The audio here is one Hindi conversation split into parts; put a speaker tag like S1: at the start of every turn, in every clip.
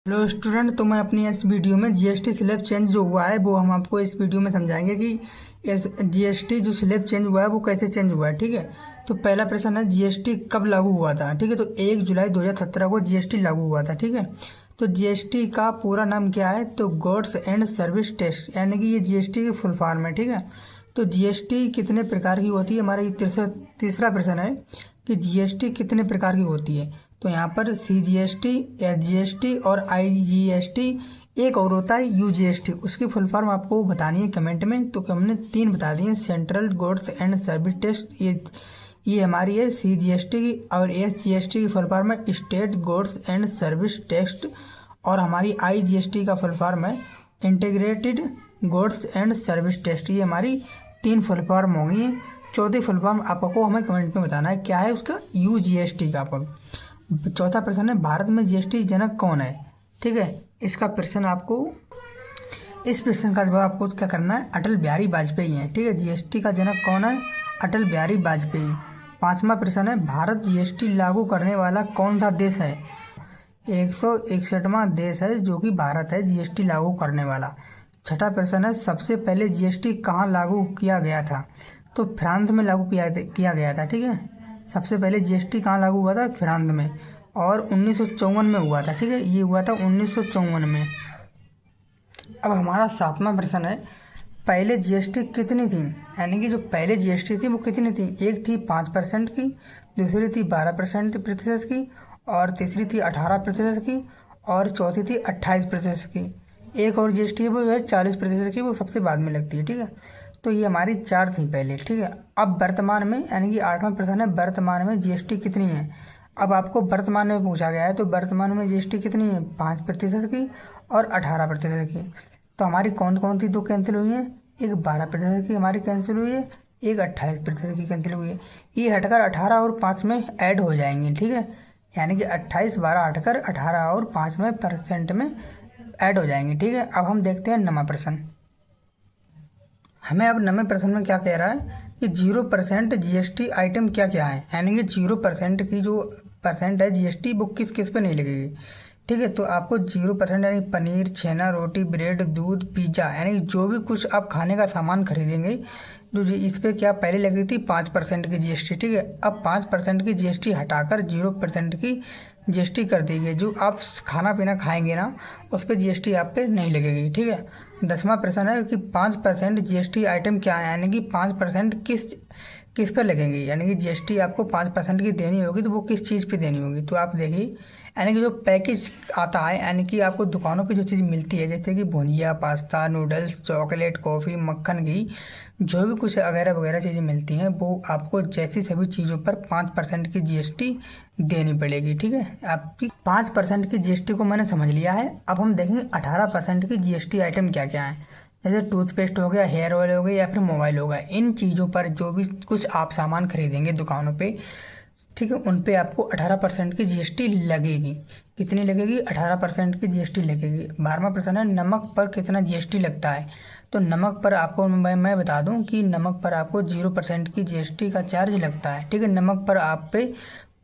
S1: हेलो स्टूडेंट, तो मैं अपनी इस वीडियो में जीएसटी स्लैब चेंज जो हुआ है वो हम आपको इस वीडियो में समझाएंगे कि इस जीएसटी जो स्लैब चेंज हुआ है वो कैसे चेंज हुआ है। ठीक है, तो पहला प्रश्न है जीएसटी कब लागू हुआ था। ठीक है, तो 1 जुलाई 2017 को जीएसटी लागू हुआ था। ठीक है, तो जीएसटी का पूरा नाम क्या है, तो गुड्स एंड सर्विस टैक्स, यानी कि ये जीएसटी की फुल फॉर्म है। ठीक है, तो जीएसटी कितने प्रकार की होती है, हमारा ये तीसरा प्रश्न है कि जीएसटी कितने प्रकार की होती है। तो यहाँ पर सीजीएसटी, एसजीएसटी और आईजीएसटी, एक और होता है यूजीएसटी। उसकी फुल फॉर्म आपको बतानी है कमेंट में। तो हमने 3 बता दिए, central goods and service tax, ये हमारी है सीजीएसटी की, और एसजीएसटी की फुल फॉर्म है state goods and service tax, और हमारी आईजीएसटी का फुल फॉर्म है integrated goods and service tax. ये हमारी 3 फुल फॉर्म होंगी। चौथी फुल फॉर्म आपको हमें कमेंट में बताना है क्या है उसका, यूजीएसटी का फुल। चौथा प्रश्न है भारत में जीएसटी जनक कौन है। ठीक है, इसका प्रश्न आपको, इस प्रश्न का जवाब आपको क्या करना है, अटल बिहारी वाजपेयी हैं। ठीक है, जीएसटी का जनक कौन है, अटल बिहारी वाजपेयी। पांचवा प्रश्न है भारत जीएसटी लागू करने वाला कौन सा देश है। 161वां देश है जो कि भारत है जीएसटी लागू करने वाला। छठा प्रश्न है सबसे पहले जीएसटी कहाँ लागू किया गया था, तो फ्रांस में लागू किया गया था। ठीक है, सबसे पहले जीएसटी कहाँ लागू हुआ था, फ्रांस में, और 1954 में हुआ था। ठीक है, ये हुआ था 1954 में। अब हमारा 7वां प्रश्न है पहले जीएसटी कितनी थी, यानी कि जो पहले जीएसटी थी वो कितनी थी। एक थी 5% की, दूसरी थी 12% की, और तीसरी थी 18% की, और चौथी थी 28% की। एक और जीएसटी है वो है 40% की, वो सबसे बाद में लगती है। ठीक है, तो ये हमारी 4 थी पहले। ठीक है, अब वर्तमान में, यानी कि 8वां प्रश्न है वर्तमान में जीएसटी कितनी है। अब आपको वर्तमान में पूछा गया है, तो वर्तमान में जीएसटी कितनी है, 5% की और 18% की। तो हमारी कौन कौन सी 2 कैंसिल हुई हैं, एक 12% की हमारी कैंसिल हुई है, एक 28% की कैंसिल हुई है। ये हटकर 18 और 5 में ऐड हो जाएंगी। ठीक है, यानी कि 28 12 हटकर 18 और 5 में परसेंट में ऐड हो जाएंगी। ठीक है, अब हम देखते हैं 9वां प्रश्न। हमें अब 9वें प्रश्न में क्या कह रहा है कि 0% जीएसटी आइटम क्या क्या है, यानी कि 0% की जो परसेंट है जीएसटी वो किस किस पे नहीं लगेगी। ठीक है, तो आपको 0% यानी पनीर, छेना, रोटी, ब्रेड, दूध, पिज्ज़ा, यानी जो भी कुछ आप खाने का सामान खरीदेंगे, इस पे क्या पहले लग रही थी 5% की जीएसटी। ठीक है, अब 5% की जीएसटी हटाकर 0% की जीएसटी कर दी गई। जो आप खाना पीना खाएंगे ना, उस पर जीएसटी आप पे नहीं लगेगी। ठीक है, 10वां प्रश्न है कि 5% जीएसटी आइटम क्या है, यानी कि 5% किस किस पर लगेंगी, यानी कि जीएसटी आपको 5% की देनी होगी, तो वो किस चीज़ पे देनी होगी। तो आप देखिए, यानी कि जो पैकेज आता है, यानी कि आपको दुकानों पे जो चीज़ मिलती है, जैसे कि भुजिया, पास्ता, नूडल्स, चॉकलेट, कॉफ़ी, मक्खन, घी, जो भी कुछ वगैरह वगैरह चीज़ें मिलती हैं, वो आपको जैसी सभी चीज़ों पर 5% की जीएसटी देनी पड़ेगी। ठीक है, आपकी 5% की जीएसटी को मैंने समझ लिया है। अब हम देखेंगे 18% की जीएसटी आइटम क्या क्या है। जैसे टूथपेस्ट हो गया, हेयर ऑयल हो गया, या फिर मोबाइल होगा। इन चीज़ों पर जो भी कुछ आप सामान खरीदेंगे दुकानों पे, ठीक है, उन पे आपको 18% की जीएसटी लगेगी। कितनी लगेगी, 18% की जीएसटी लगेगी। 12वां प्रश्न है नमक पर कितना जीएसटी लगता है। तो नमक पर आपको मैं बता दूं कि नमक पर आपको 0% की जीएसटी का चार्ज लगता है। ठीक है, नमक पर आप पे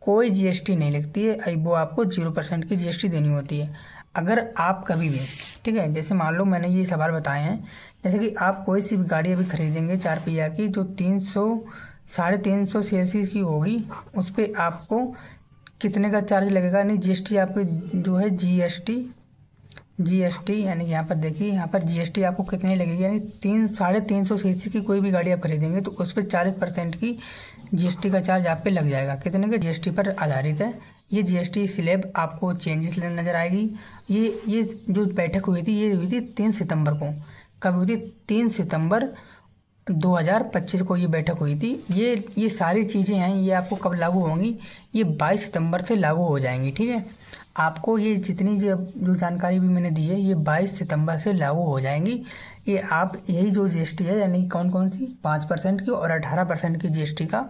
S1: कोई जीएसटी नहीं लगती है, वो आपको 0% की जीएसटी देनी होती है। अगर आप कभी भी, ठीक है, जैसे मान लो मैंने ये सवाल बताए हैं, जैसे कि आप कोई सी भी गाड़ी अभी खरीदेंगे 4 पहिया की, जो 300 सीसी की होगी, उस पर आपको कितने का चार्ज लगेगा, नहीं जीएसटी आपकी जो है जीएसटी, यानी यहाँ पर देखिए, यहाँ पर जीएसटी आपको कितनी लगेगी, यानी 300 सीसी की कोई भी गाड़ी आप खरीदेंगे तो उस पर 40% की जीएसटी का चार्ज आप पे लग जाएगा। कितने का, जीएसटी पर आधारित है। ये जीएसटी स्लैब आपको चेंजेस नज़र आएगी। ये जो बैठक हुई थी, ये हुई थी 3 सितंबर को। कब हुई थी, 3 सितंबर 2025 को ये बैठक हुई थी। ये सारी चीज़ें हैं, ये आपको कब लागू होंगी, ये 22 सितंबर से लागू हो जाएंगी। ठीक है, आपको ये जितनी जो जानकारी भी मैंने दी है, ये 22 सितंबर से लागू हो जाएंगी। ये आप यही जो जीएसटी है, यानी कौन कौन सी, 5% की और 18% की जीएसटी का